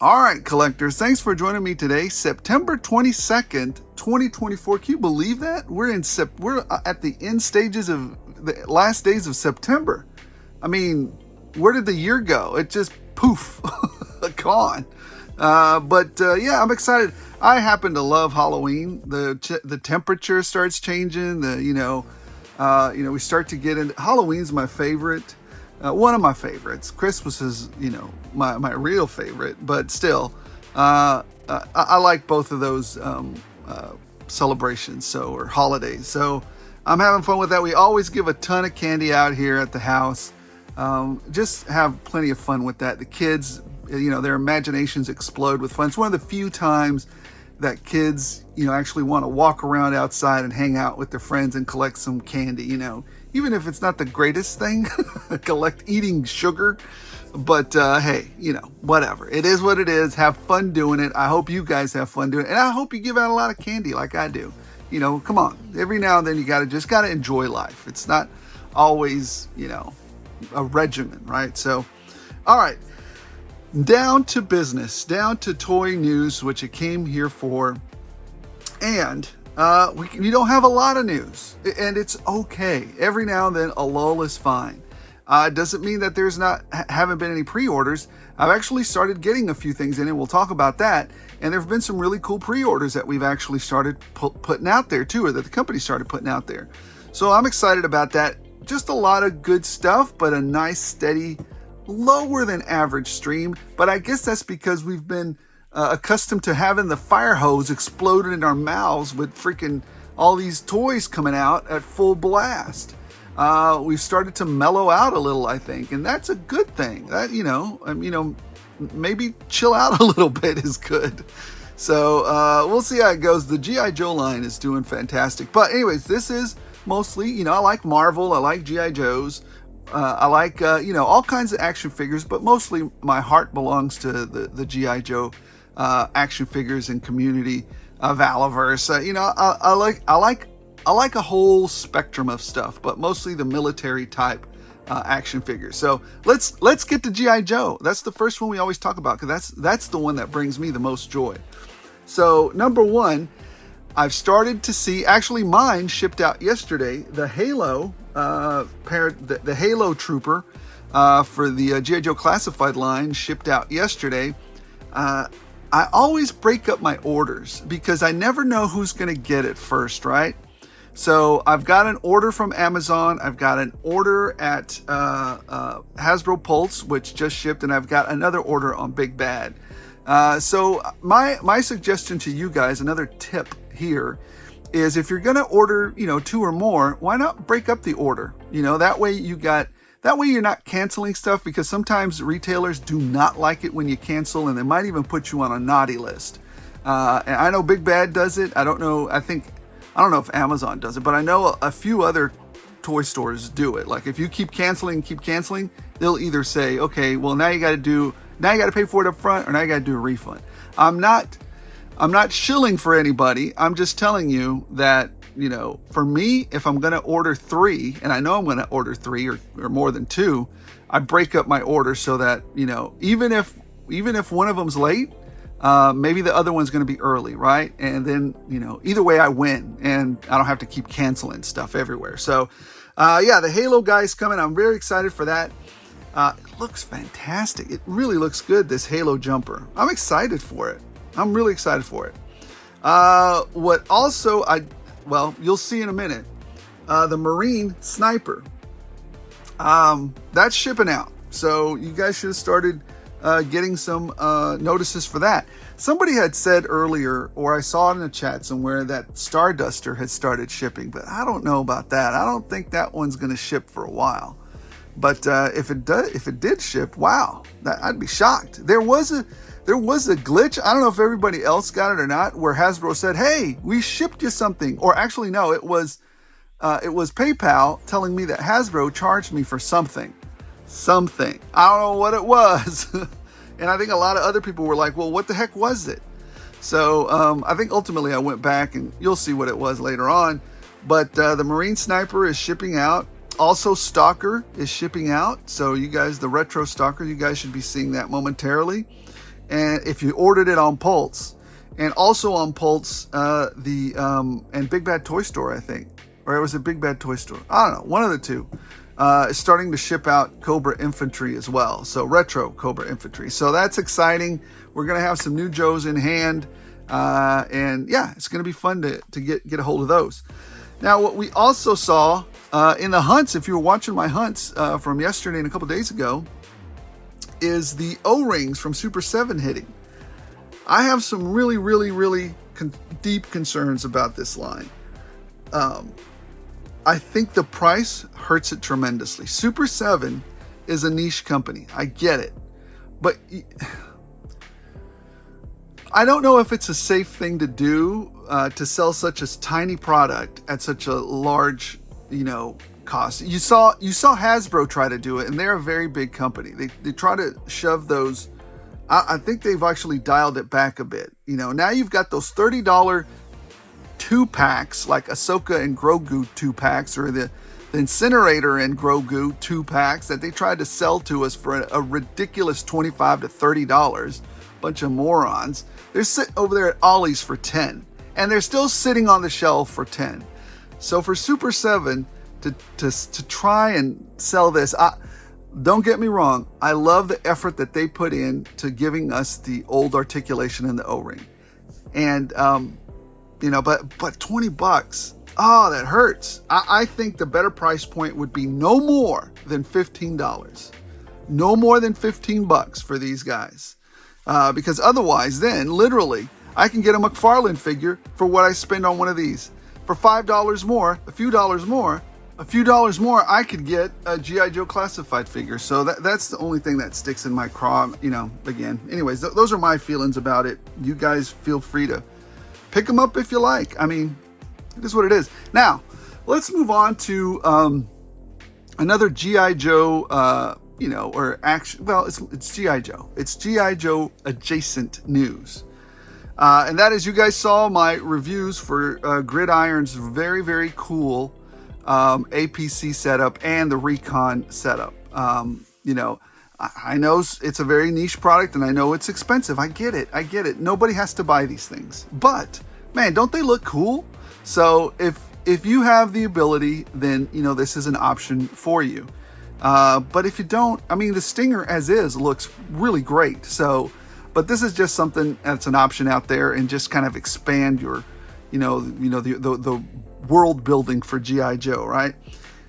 All right, collectors, thanks for joining me today, September 22nd, 2024. Can you believe that? We're at the end stages of the last days of September. I mean, where did the year go? It just poof, gone. Yeah, I'm excited. I happen to love Halloween. The temperature starts changing. We start to get into Halloween's my favorite. One of my favorites. Christmas is, my real favorite, but still, I like both of those celebrations, or holidays. So I'm having fun with that. We always give a ton of candy out here at the house. Just have plenty of fun with that. The kids, their imaginations explode with fun. It's one of the few times that kids, actually want to walk around outside and hang out with their friends and collect some candy, even if it's not the greatest thing, eating sugar. But hey, whatever. It is what it is. Have fun doing it. I hope you guys have fun doing it. And I hope you give out a lot of candy like I do. Come on. Every now and then you gotta enjoy life. It's not always, a regimen, right? So, all right. Down to business, down to toy news, which I came here for. And we don't have a lot of news, and it's okay. Every now and then a lull is fine. Doesn't mean that there's haven't been any pre-orders. I've actually started getting a few things in, and we'll talk about that. And there have been some really cool pre-orders that we've actually started putting out there too, or that the company started putting out there. So I'm excited about that. Just a lot of good stuff, but a nice, steady, lower than average stream. But I guess that's because we've been accustomed to having the fire hose exploded in our mouths with freaking all these toys coming out at full blast. We've started to mellow out a little, I think, and that's a good thing. That maybe chill out a little bit is good. So we'll see how it goes. The G.I. Joe line is doing fantastic. But anyways, this is mostly, I like Marvel, I like G.I. Joes. I like, all kinds of action figures, but mostly my heart belongs to the G.I. Joe action figures and community, Valaverse. I like a whole spectrum of stuff, but mostly the military type action figures. So let's get to G.I. Joe. That's the first one we always talk about, because that's the one that brings me the most joy. So number one, I've started to see, actually mine shipped out yesterday, the Halo the Halo Trooper for the G.I. Joe Classified line shipped out yesterday. I always break up my orders because I never know who's going to get it first, right? So I've got an order from Amazon. I've got an order at Hasbro Pulse, which just shipped, and I've got another order on Big Bad. So my suggestion to you guys, another tip here, is if you're going to order, 2 or more, why not break up the order? That way you're not canceling stuff, because sometimes retailers do not like it when you cancel, and they might even put you on a naughty list. And I know Big Bad does it. I don't know if Amazon does it, but I know a few other toy stores do it. Like if you keep canceling, they'll either say, okay, well now you got to pay for it up front, or now you got to do a refund. I'm not shilling for anybody. I'm just telling you that, for me, if I'm going to order 3, and I know I'm going to order 3 or more than 2, I break up my order so that, even if one of them's late, maybe the other one's going to be early, right? And then, either way I win, and I don't have to keep canceling stuff everywhere. So, the Halo guy's coming. I'm very excited for that. It looks fantastic. It really looks good, this Halo jumper. I'm excited for it. I'm really excited for it. What also you'll see in a minute, the Marine Sniper. That's shipping out. So you guys should have started getting some notices for that. Somebody had said earlier, or I saw it in a chat somewhere, that Starduster had started shipping, but I don't know about that. I don't think that one's going to ship for a while. But if it did ship, wow, I'd be shocked. There was a glitch. I don't know if everybody else got it or not, where Hasbro said, "Hey, we shipped you something," or actually, no, it was PayPal telling me that Hasbro charged me for something. I don't know what it was, and I think a lot of other people were like, "Well, what the heck was it?" So I think ultimately I went back, and you'll see what it was later on. But the Marine Sniper is shipping out. Also, Stalker is shipping out. So you guys, the Retro Stalker, you guys should be seeing that momentarily. and if you ordered it on Pulse, and also on Pulse, and Big Bad Toy Store, I think, or it was a Big Bad Toy Store. I don't know, one of the two. Is starting to ship out Cobra Infantry as well. So retro Cobra Infantry. So that's exciting. We're going to have some new Joes in hand. And yeah, it's going to be fun to get a hold of those. Now, what we also saw in the hunts, if you were watching my hunts from yesterday and a couple days ago, is the O-rings from Super 7 hitting. I have some really, really, really deep concerns about this line. I think the price hurts it tremendously. Super 7 is a niche company. I get it. But I don't know if it's a safe thing to do to sell such a tiny product at such a large, cost. You saw Hasbro try to do it, and they're a very big company. They try to shove those. I think they've actually dialed it back a bit. Now you've got those $30 2-packs like Ahsoka and Grogu 2-packs, or the Incinerator and Grogu 2-packs that they tried to sell to us for a ridiculous $25 to $30. Bunch of morons. They're sitting over there at Ollie's for $10, and they're still sitting on the shelf for $10. So for Super 7 to try and sell this, don't get me wrong, I love the effort that they put in to giving us the old articulation in the O-ring, and but $20, oh, that hurts. I think the better price point would be no more than $15. No more than $15 for these guys. Because otherwise, then, literally, I can get a McFarlane figure for what I spend on one of these. For $5 more, a few dollars more, I could get a G.I. Joe classified figure. So that's the only thing that sticks in my craw, again. Anyways, those are my feelings about it. You guys feel free to pick them up if you like. I mean, it is what it is. Now, let's move on to another G.I. Joe, or action. Well, it's G.I. Joe. It's G.I. Joe adjacent news. And that is, you guys saw my reviews for Gridiron's very, very cool APC setup and the Recon setup. I know it's a very niche product, and I know it's expensive. I get it. Nobody has to buy these things. But, man, don't they look cool? So if you have the ability, then, this is an option for you. But if you don't, I mean, the Stinger as is looks really great. So, but this is just something that's an option out there, and just kind of expand your, the world building for G.I. Joe, right?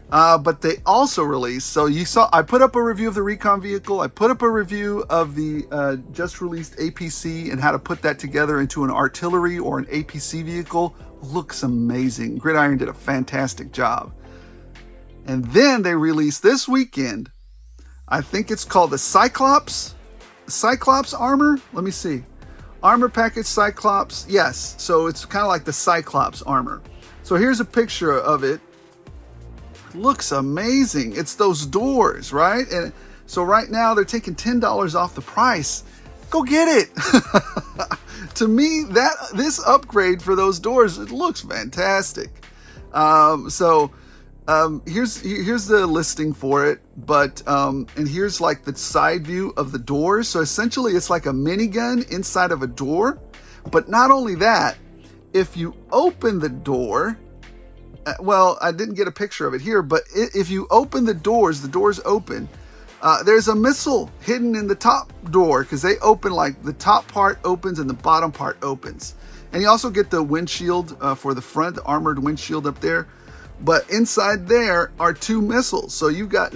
But they also released, so you saw, I put up a review of the Recon vehicle. I put up a review of the just released APC and how to put that together into an artillery or an APC vehicle. Looks amazing. Gridiron did a fantastic job. And then they released this weekend, I think it's called the Cyclops armor. Let me see. Armor package Cyclops. Yes. So it's kind of like the Cyclops armor. So here's a picture of it. Looks amazing. It's those doors, right? And so right now they're taking $10 off the price. Go get it. To me, this upgrade for those doors, it looks fantastic. Here's the listing for it, but and here's like the side view of the doors. So essentially it's like a minigun inside of a door. But not only that, if you open the door, well, I didn't get a picture of it here, but if you open the doors open, there's a missile hidden in the top door, because they open, like the top part opens and the bottom part opens. And you also get the windshield for the front, the armored windshield up there. But inside there are 2 missiles. So you've got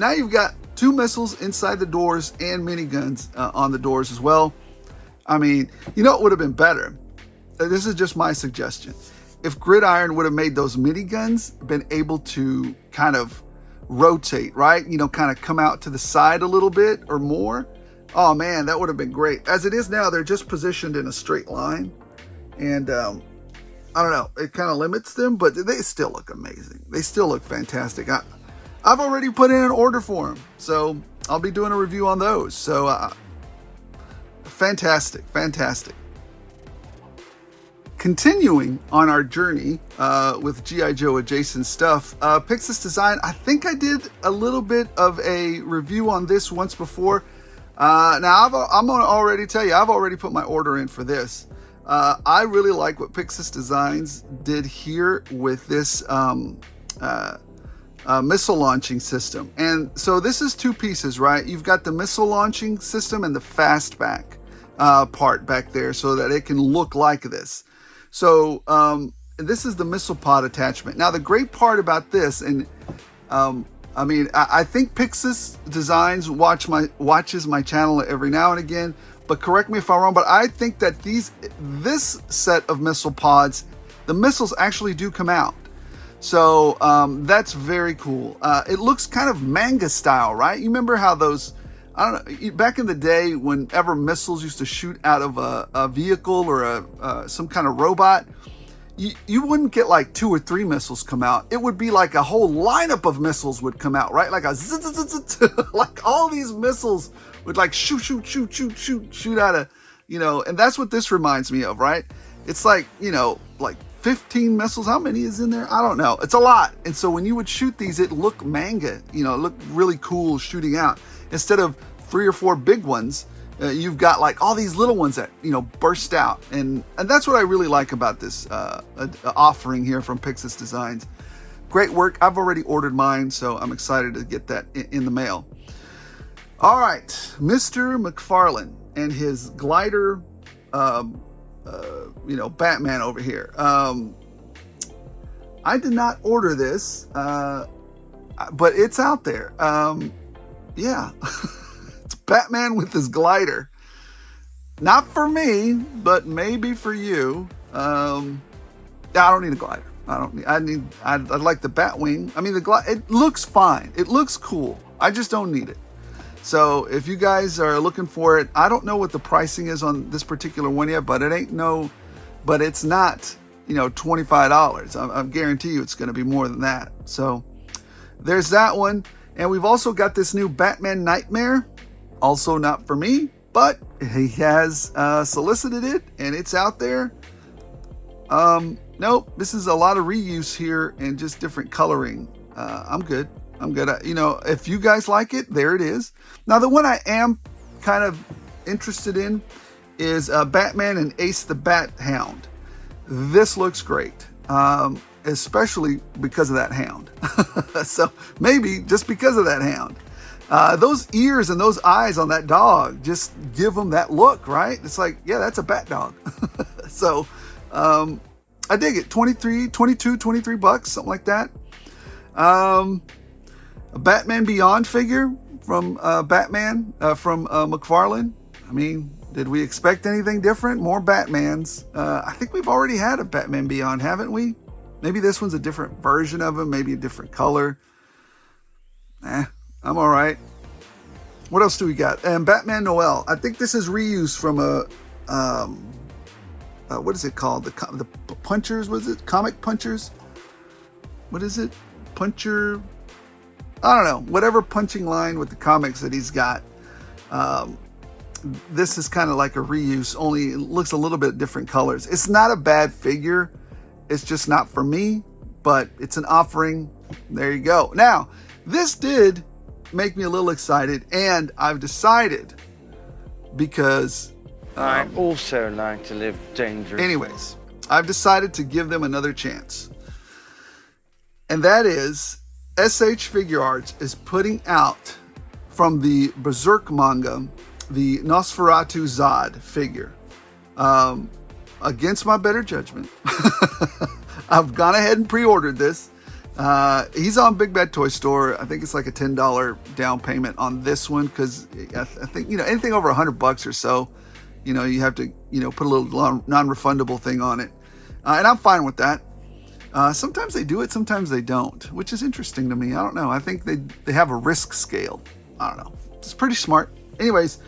2 missiles inside the doors and miniguns on the doors as well. I mean, it would have been better. This is just my suggestion. If Gridiron would have made those miniguns, been able to kind of rotate, right? Kind of come out to the side a little bit or more. Oh man, that would have been great. As it is now, they're just positioned in a straight line. And I don't know, it kind of limits them, but they still look amazing. They still look fantastic. I've already put in an order for them, so I'll be doing a review on those. So fantastic. Continuing on our journey with G.I. Joe adjacent stuff, Pixis Design, I think I did a little bit of a review on this once before. Now, I'm going to already tell you, I've already put my order in for this. I really like what Pixis Designs did here with this missile launching system. And so this is two pieces, right? You've got the missile launching system and the fastback part back there so that it can look like this. So this is the missile pod attachment. Now, the great part about this, and I mean, I think Pixis Designs watches my channel every now and again, but correct me if I'm wrong, but I think that this set of missile pods, the missiles actually do come out. So that's very cool. It looks kind of manga style, right? You remember how those, I don't know, back in the day, whenever missiles used to shoot out of a vehicle or some kind of robot, you wouldn't get like 2 or 3 missiles come out. It would be like a whole lineup of missiles would come out, right? Like a like all these missiles would like shoot out of, and that's what this reminds me of, right? It's like, like 15 missiles. How many is in there? I don't know. It's a lot. And so when you would shoot these, it looked manga, it looked really cool shooting out. Instead of 3 or 4 big ones, you've got like all these little ones that, burst out. And that's what I really like about this offering here from Pixis Designs. Great work. I've already ordered mine, so I'm excited to get that in the mail. All right, Mr. McFarlane and his glider, Batman over here. I did not order this, but it's out there. Yeah, it's Batman with his glider. Not for me, but maybe for you. I don't need a glider. I'd like the Batwing. I mean, it looks fine. It looks cool. I just don't need it. So if you guys are looking for it, I don't know what the pricing is on this particular one yet, but it's not, $25. I guarantee you it's going to be more than that. So there's that one. And we've also got this new Batman Nightmare, also not for me, but he has solicited it and it's out there. Nope, this is a lot of reuse here and just different coloring. I'm good. If you guys like it, there it is. Now, the one I am kind of interested in is Batman and Ace the Bat Hound. This looks great, especially because of that hound. So maybe just because of that hound. Those ears and those eyes on that dog just give them that look, right? It's like, yeah, that's a bat dog. So I dig it. 23 bucks, something like that. A Batman Beyond figure from Batman from McFarlane. I mean, did we expect anything different? More Batmans. I think we've already had a Batman Beyond, haven't we? Maybe this one's a different version of him, maybe a different color. I'm all right. What else do we got? And Batman Noel. I think this is reuse from what is it called? The Punchers, was it? Comic Punchers? What is it? Puncher... I don't know, whatever punching line with the comics that he's got. This is kind of like a reuse, only it looks a little bit different colors. It's not a bad figure. It's just not for me, but it's an offering. There you go. Now, this did make me a little excited, and I've decided, because... I also like to live dangerously. Anyways, I've decided to give them another chance. And that is... SH Figure Arts is putting out from the Berserk manga the Nosferatu Zod figure. Against my better judgment, I've gone ahead and pre-ordered this. He's on Big Bad Toy Store. I think it's like a $10 down payment on this one because I think anything over $100 or so, you have to put a little non-refundable thing on it, and I'm fine with that. Sometimes they do it, sometimes they don't, which is interesting to me. I don't know. I think they have a risk scale. I don't know. It's pretty smart. Anyways,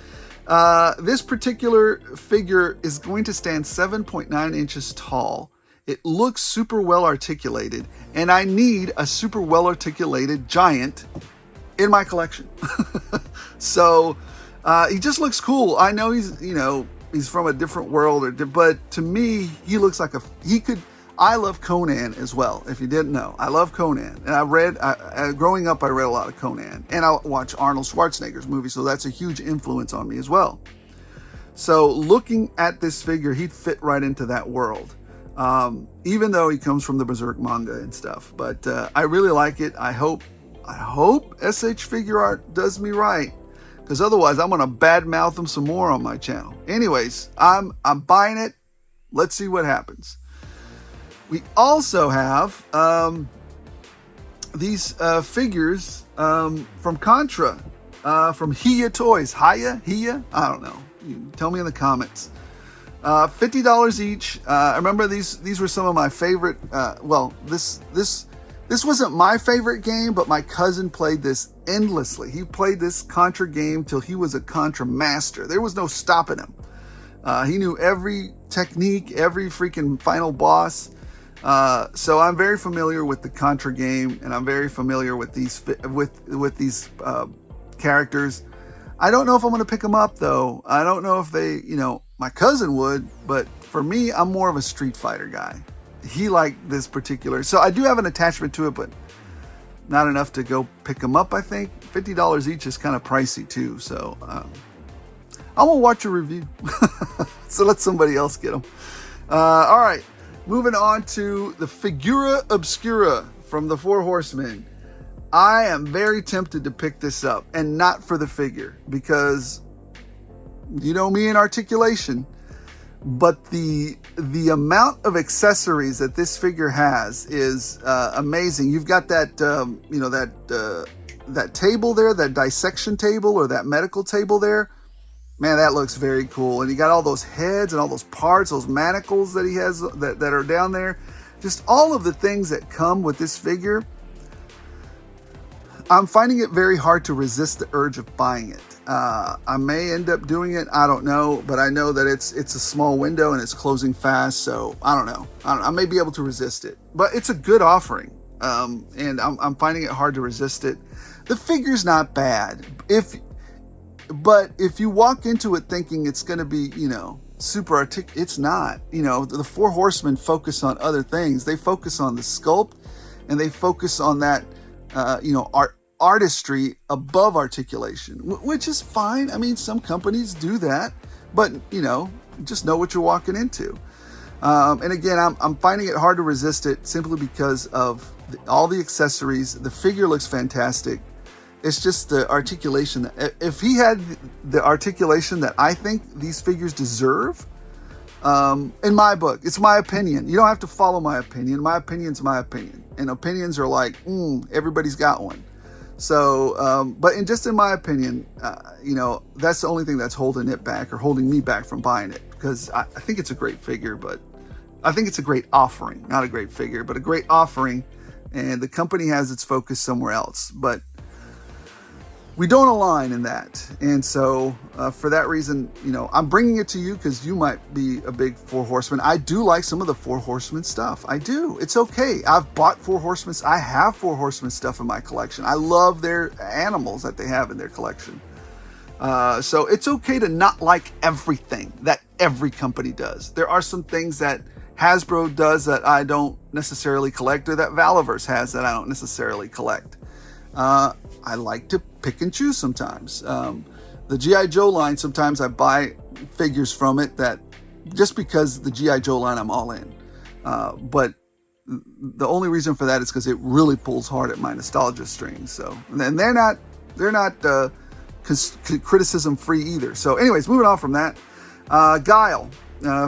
this particular figure is going to stand 7.9 inches tall. It looks super well articulated, and I need a super well articulated giant in my collection. So he just looks cool. I know he's from a different world, but to me, he looks like I love Conan as well. If you didn't know, I love Conan, and growing up, I read a lot of Conan, and I watch Arnold Schwarzenegger's movies, so that's a huge influence on me as well. So looking at this figure, he'd fit right into that world, even though he comes from the Berserk manga and stuff. But I really like it. I hope SH Figure Art does me right, because otherwise I'm gonna badmouth them some more on my channel. Anyways, I'm buying it. Let's see what happens. We also have these figures from Contra, from Hiya Toys. Hiya? I don't know. You tell me in the comments. $50 each. I remember these were some of my favorite. Well, this wasn't my favorite game, but my cousin played this endlessly. He played this Contra game till he was a Contra master. There was no stopping him. He knew every technique, every freaking final boss. So I'm very familiar with the Contra game, and I'm very familiar with these characters. I don't know if I'm going to pick them up though. I don't know if they, my cousin would, but for me, I'm more of a Street Fighter guy. He liked this particular, so I do have an attachment to it, but not enough to go pick them up. I think $50 each is kind of pricey too. So I'm gonna watch a review. So let somebody else get them. All right. Moving on to the Figura Obscura from the Four Horsemen. I am very tempted to pick this up, and not for the figure, because you know me in articulation, but the amount of accessories that this figure has is amazing. You've got that that table there, that dissection table or that medical table there. Man, that looks very cool. And you got all those heads and all those parts, those manacles that he has that are down there. Just all of the things that come with this figure. I'm finding it very hard to resist the urge of buying it. I may end up doing it. I don't know. But I know that it's a small window and it's closing fast. So I don't know. I may be able to resist it. But it's a good offering. And I'm finding it hard to resist it. The figure's not bad. But if you walk into it thinking it's going to be, super articulate, it's not. The Four Horsemen focus on other things. They focus on the sculpt, and they focus on that, artistry above articulation, which is fine. I mean, some companies do that, but, just know what you're walking into. And again, I'm finding it hard to resist it simply because of all the accessories. The figure looks fantastic. It's just the articulation. If he had the articulation that I think these figures deserve, in my book, it's my opinion. You don't have to follow my opinion. My opinion's my opinion. And opinions are like, everybody's got one. So, but in my opinion, that's the only thing that's holding it back or holding me back from buying it. Because I think it's a great figure, but I think it's a great offering. Not a great figure, but a great offering. And the company has its focus somewhere else. But we don't align in that. And so for that reason, I'm bringing it to you because you might be a big Four Horsemen. I do like some of the Four Horsemen stuff. I do. It's okay. I've bought Four Horsemen. I have Four Horsemen stuff in my collection. I love their animals that they have in their collection. So it's okay to not like everything that every company does. There are some things that Hasbro does that I don't necessarily collect, or that Valaverse has that I don't necessarily collect. I like to pick and choose sometimes. The G.I. Joe line, sometimes I buy figures from it that just because the G.I. Joe line, I'm all in. But the only reason for that is because it really pulls hard at my nostalgia strings. So, and they're not criticism free either. So anyways, moving on from that, Guile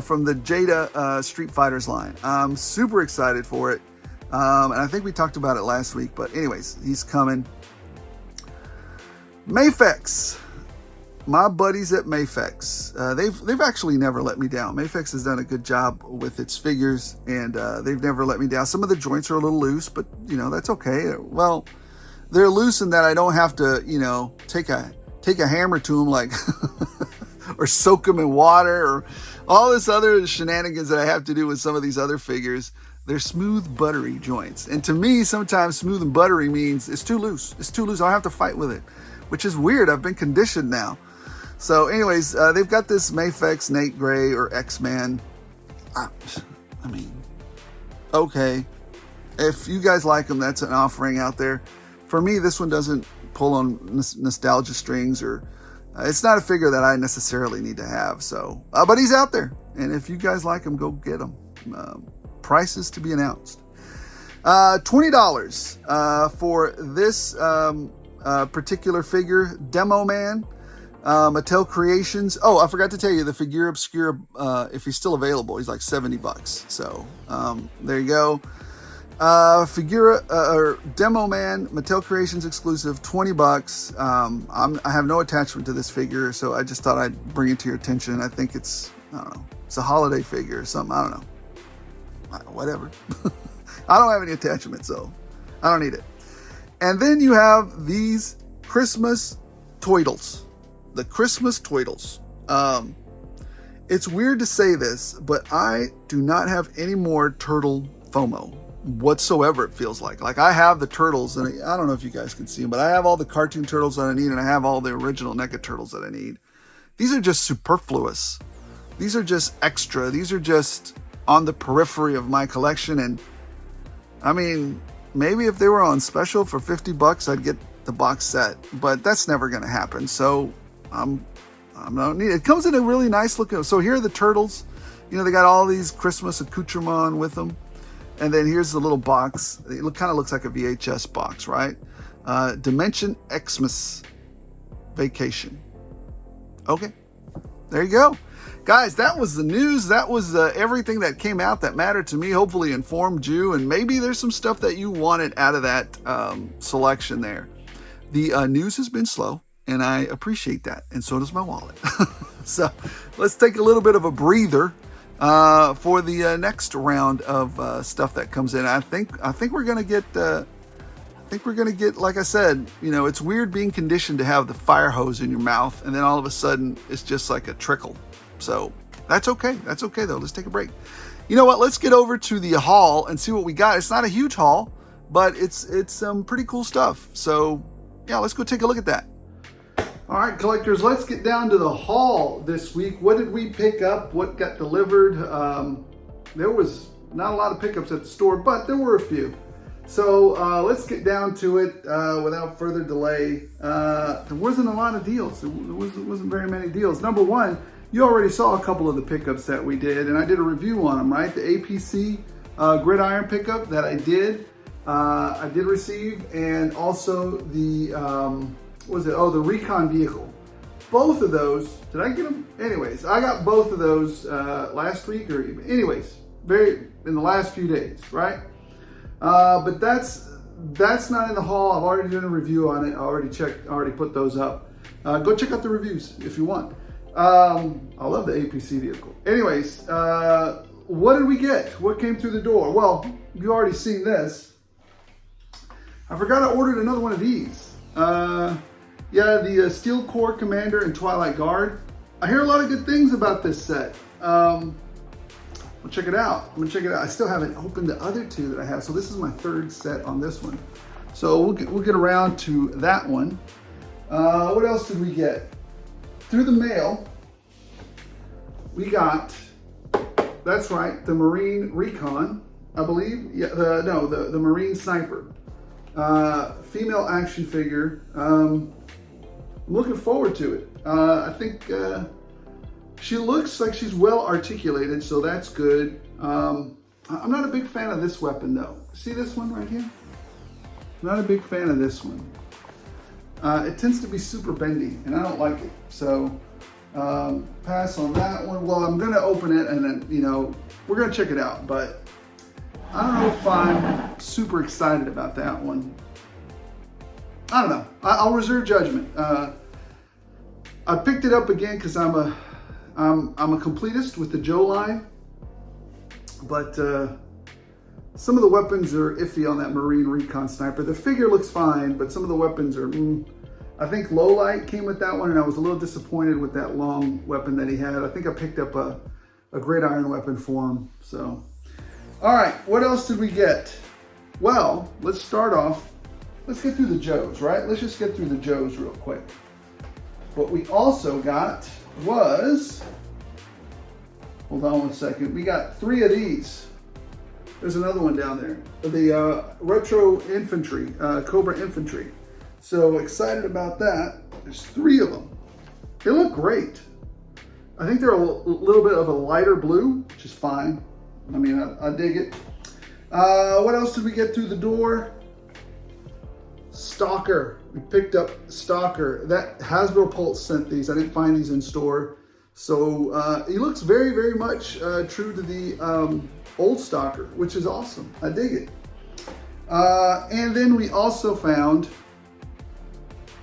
from the Jada Street Fighters line. I'm super excited for it. And I think we talked about it last week, but anyways, he's coming. Mafex, my buddies at Mafex, they've actually never let me down. Mafex has done a good job with its figures, and they've never let me down. Some of the joints are a little loose, but that's okay. Well, they're loose in that I don't have to take a hammer to them, like or soak them in water, or all this other shenanigans that I have to do with some of these other figures. They're smooth, buttery joints. And to me, sometimes smooth and buttery means it's too loose. It's too loose. I don't have to fight with it, which is weird. I've been conditioned now. So anyways, they've got this Mafex Nate Gray or X-Man. I mean, okay. If you guys like them, that's an offering out there. For me, this one doesn't pull on nostalgia strings, or it's not a figure that I necessarily need to have. So, but he's out there, and if you guys like him, go get him. Prices to be announced. $20 for this particular figure, Demo Man, Mattel Creations. Oh, I forgot to tell you, the Figure Obscura, if he's still available, he's like $70. So there you go. Figura or Demo Man, Mattel Creations exclusive, $20. I have no attachment to this figure, so I just thought I'd bring it to your attention. I think it's, I don't know, it's a holiday figure or something. I don't know. Whatever. I don't have any attachment, so I don't need it. And then you have these Christmas Toidles. The Christmas Toidles. It's weird to say this, but I do not have any more turtle FOMO whatsoever, it feels like. Like, I have the turtles, and I don't know if you guys can see them, but I have all the cartoon turtles that I need, and I have all the original NECA turtles that I need. These are just superfluous. These are just extra. These are just on the periphery of my collection. And I mean, maybe if they were on special for $50, I'd get the box set, but that's never going to happen. So I'm not need it. It comes in a really nice looking. So here are the turtles. You know, they got all these Christmas accoutrements with them. And then here's the little box. It kind of looks like a VHS box, right? Dimension Xmas Vacation. Okay, there you go. Guys, that was the news. That was everything that came out that mattered to me, hopefully informed you, and maybe there's some stuff that you wanted out of that selection there. The news has been slow, and I appreciate that, and so does my wallet. So let's take a little bit of a breather for the next round of stuff that comes in. I think we're gonna get. Like I said, you know, it's weird being conditioned to have the fire hose in your mouth, and then all of a sudden it's just like a trickle. So that's okay. That's okay, though. Let's take a break. You know what? Let's get over to the haul and see what we got. It's not a huge haul, but it's some pretty cool stuff. So yeah, let's go take a look at that. All right, collectors, let's get down to the haul this week. What did we pick up? What got delivered? There was not a lot of pickups at the store, but there were a few. So let's get down to it without further delay. There wasn't a lot of deals. There wasn't very many deals. Number one, you already saw a couple of the pickups that we did, and I did a review on them, right? The APC Gridiron pickup that I did receive, and also the, what was it? Oh, the Recon vehicle. Both of those, did I get them? Anyways, I got both of those last week, or anyways, in the last few days, right? But that's not in the haul. I've already done a review on it. I already put those up. Go check out the reviews if you want. I love the APC vehicle. Anyways, what did we get? What came through the door? Well, you already seen this. I forgot I ordered another one of these. Yeah, the Steel Core Commander and Twilight Guard. I hear a lot of good things about this set. We'll check it out. I'm gonna check it out. I still haven't opened the other two that I have, so this is my third set on this one. So we'll get around to that one. What else did we get? Through the mail, we got, that's right, the Marine Recon, I believe. Yeah, the Marine Sniper. Female action figure. I'm looking forward to it. I think she looks like she's well articulated, so that's good. I'm not a big fan of this weapon though. See this one right here? Not a big fan of this one. It tends to be super bendy, and I don't like it. So pass on that one. Well, I'm gonna open it, and then, you know, we're gonna check it out, but I don't know if I'm super excited about that one. I don't know. I'll reserve judgment. I picked it up again because I'm a completist with the Joe line, but some of the weapons are iffy on that Marine Recon Sniper. The figure looks fine, but some of the weapons are, I think Low Light came with that one, and I was a little disappointed with that long weapon that he had. I think I picked up a Gridiron weapon for him, so. All right, what else did we get? Well, let's start off, let's get through the Joes, right? Let's just get through the Joes real quick. What we also got was, hold on one second, we got 3 of these. There's another one down there. The Retro Infantry, Cobra Infantry. So excited about that. There's 3 of them. They look great. I think they're a little bit of a lighter blue, which is fine. I mean, I dig it. What else did we get through the door? Stalker. We picked up Stalker. That Hasbro Pulse sent these. I didn't find these in store. So he looks very, very much true to the old Stalker, which is awesome. I dig it. And then we also found,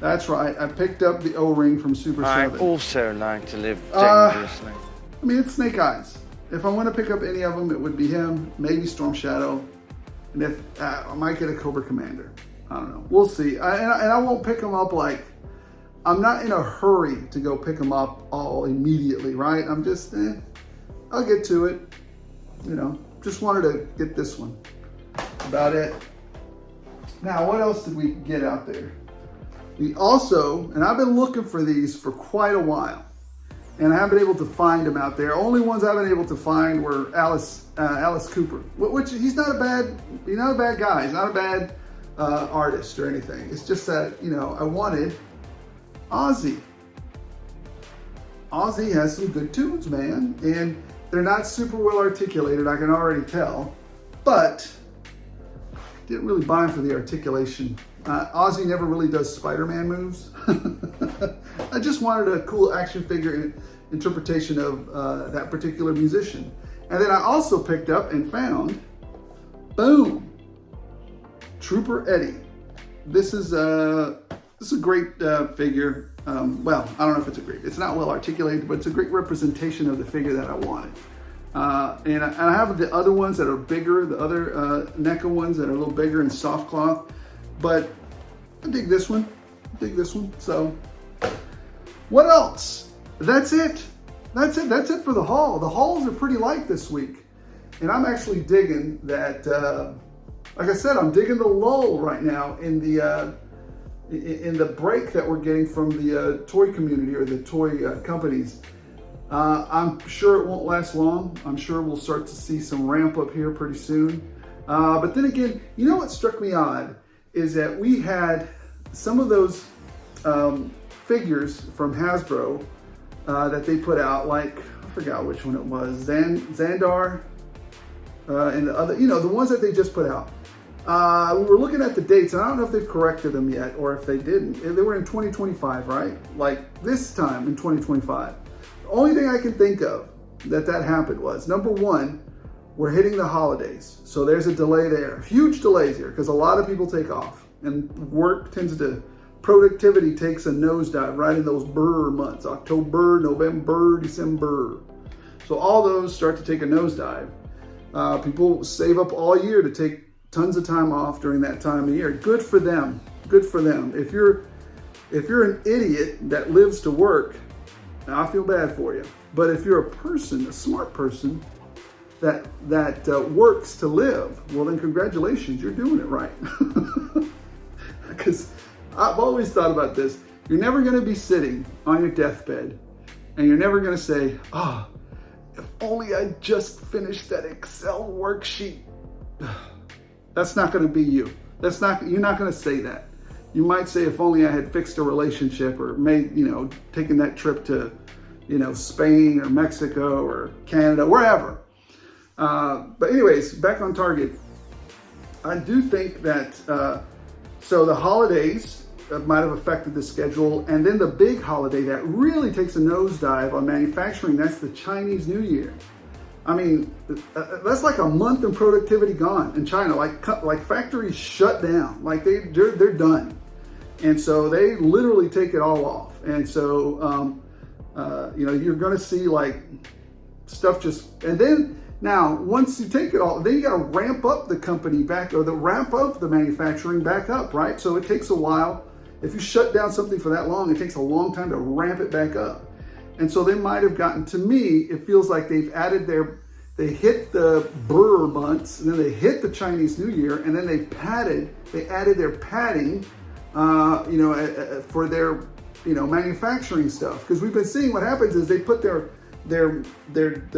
that's right, I picked up the O-ring from Super 7. I also like to live dangerously. I mean, it's Snake Eyes. If I want to pick up any of them, it would be him, maybe Storm Shadow, and if I might get a Cobra Commander. I don't know. We'll see. And I won't pick them up like, I'm not in a hurry to go pick them up all immediately, right? I'm just, I'll get to it. You know, just wanted to get this one. About it. Now, what else did we get out there? We also, and I've been looking for these for quite a while, and I haven't been able to find them out there. Only ones I've been able to find were Alice Cooper, which he's not a bad guy. He's not a bad artist or anything. It's just that, you know, I wanted Ozzy. Ozzy has some good tunes, man, and they're not super well articulated, I can already tell, but didn't really buy him for the articulation. Ozzy never really does Spider-Man moves. I just wanted a cool action figure interpretation of that particular musician. And then I also picked up and found, boom, Trooper Eddie. This is a great figure. Well, I don't know if it's a great, it's not well articulated, but it's a great representation of the figure that I wanted. And I have the other ones that are bigger, the other NECA ones that are a little bigger and soft cloth, but I dig this one. So what else? That's it. That's it for the haul. The hauls are pretty light this week. And I'm actually digging that, like I said, I'm digging the lull right now in the break that we're getting from the toy community or the toy companies. I'm sure it won't last long. I'm sure we'll start to see some ramp up here pretty soon. But then again, you know what struck me odd is that we had some of those figures from Hasbro that they put out, like, I forgot which one it was, Xandar, and the other, you know, the ones that they just put out. We were looking at the dates, and I don't know if they've corrected them yet or if they didn't. They were in 2025, right? Like this time in 2025. The only thing I can think of that happened was, number one, we're hitting the holidays. So there's a delay there. Huge delays here because a lot of people take off and productivity takes a nosedive right in those burr months, October, November, December. So all those start to take a nosedive. People save up all year to take tons of time off during that time of year. Good for them. Good for them. If you're an idiot that lives to work, I feel bad for you. But if you're a person, a smart person that works to live, well then congratulations, you're doing it right. Because I've always thought about this. You're never going to be sitting on your deathbed and you're never going to say, if only I just finished that Excel worksheet. That's not going to be you. You're not going to say that. You might say, if only I had fixed a relationship or taken that trip to, Spain or Mexico or Canada, wherever. But anyways, back on target. I do think that, so the holidays might have affected the schedule. And then the big holiday that really takes a nosedive on manufacturing, that's the Chinese New Year. I mean, that's like a month in productivity gone in China. Like factories shut down. Like they're done, and so they literally take it all off. And so you're going to see like stuff just. And then now once you take it all, then you got to ramp up the company back or ramp up the manufacturing back up, right? So it takes a while. If you shut down something for that long, it takes a long time to ramp it back up. And so they might have gotten, to me, it feels like they hit the Burr months, and then they hit the Chinese New Year, and then they added their padding, for their, manufacturing stuff. Because we've been seeing what happens is they put their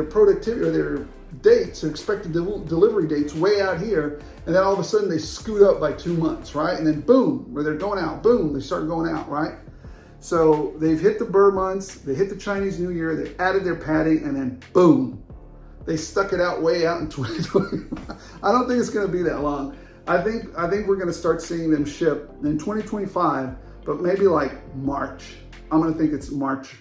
productivity or dates, their expected delivery dates way out here, and then all of a sudden they scoot up by 2 months, right? And then boom, where they're going out, boom, they start going out, right? So they've hit the Burr months, they hit the Chinese New Year, they added their padding, and then boom, they stuck it out way out in 2020. I don't think it's going to be that long. I think we're going to start seeing them ship in 2025, but maybe like March. I'm going to think it's March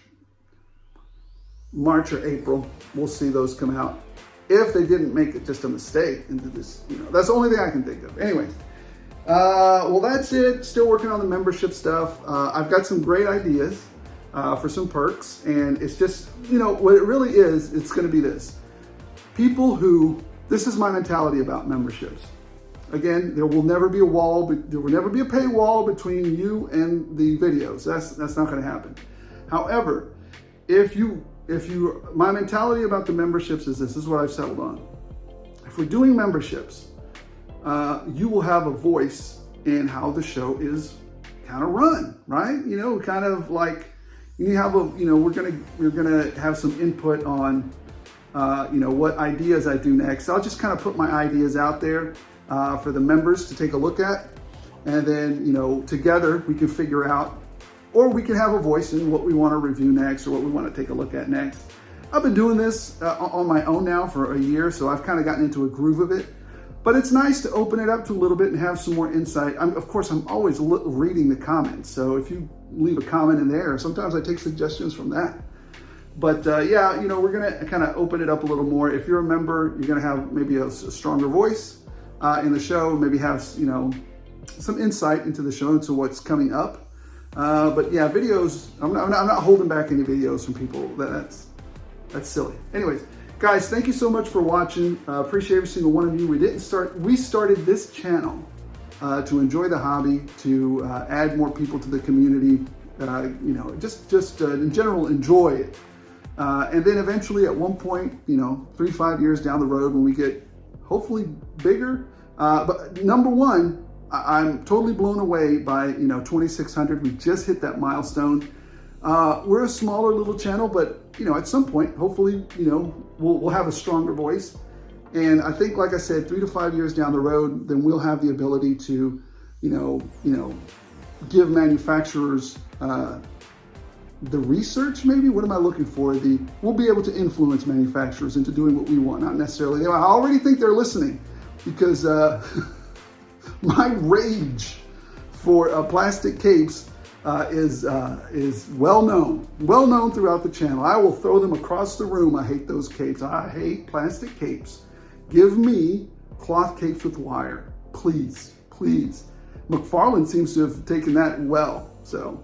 or April. We'll see those come out. If they didn't make it just a mistake into this, that's the only thing I can think of. Anyways, well, that's it. Still working on the membership stuff. I've got some great ideas for some perks, and it's just, what it really is, it's going to be this. This is my mentality about memberships. Again, there will never be a wall, but there will never be a paywall between you and the videos. That's not going to happen. However, my mentality about the memberships is this is what I've settled on. If we're doing memberships, you will have a voice in how the show is kind of run, right? Kind of like you have we're gonna have some input on what ideas I do next. I'll just kind of put my ideas out there for the members to take a look at, and then together we can figure out, or we can have a voice in what we want to review next or what we want to take a look at next. I've been doing this on my own now for a year, so I've kind of gotten into a groove of it. But it's nice to open it up to a little bit and have some more insight. Of course, I'm always reading the comments, so if you leave a comment in there, sometimes I take suggestions from that. But yeah, we're gonna kind of open it up a little more. If you're a member, you're gonna have maybe a stronger voice in the show, maybe have some insight into the show, into what's coming up. But yeah, videos, I'm not holding back any videos from people. That's silly. Anyways, guys, thank you so much for watching. Appreciate every single one of you. We started this channel to enjoy the hobby, to add more people to the community, just in general, enjoy it. And then eventually at one point, 3-5 years down the road, when we get hopefully bigger, but number one, I'm totally blown away by 2,600. We just hit that milestone. We're a smaller little channel, but at some point, hopefully, we'll have a stronger voice. And I think, like I said, 3 to 5 years down the road, then we'll have the ability to, give manufacturers the research. Maybe, what am I looking for? We'll be able to influence manufacturers into doing what we want, not necessarily. I already think they're listening, because my rage for plastic capes is well known throughout the channel. I will throw them across the room. I hate those capes. I hate plastic capes. Give me cloth capes with wire, please, please. McFarlane seems to have taken that well. So,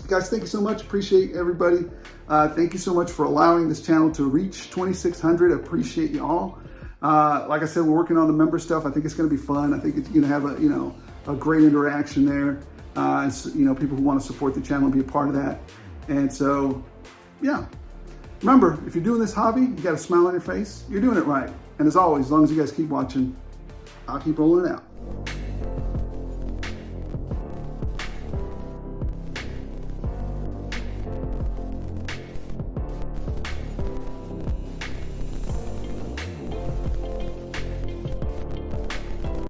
guys, thank you so much. Appreciate everybody. Thank you so much for allowing this channel to reach 2,600. Appreciate you all. Like I said, we're working on the member stuff. I think it's going to be fun. I think it's going to have a great interaction there. People who want to support the channel and be a part of that. And so, yeah. Remember, if you're doing this hobby, you got a smile on your face, you're doing it right. And as always, as long as you guys keep watching, I'll keep rolling it out.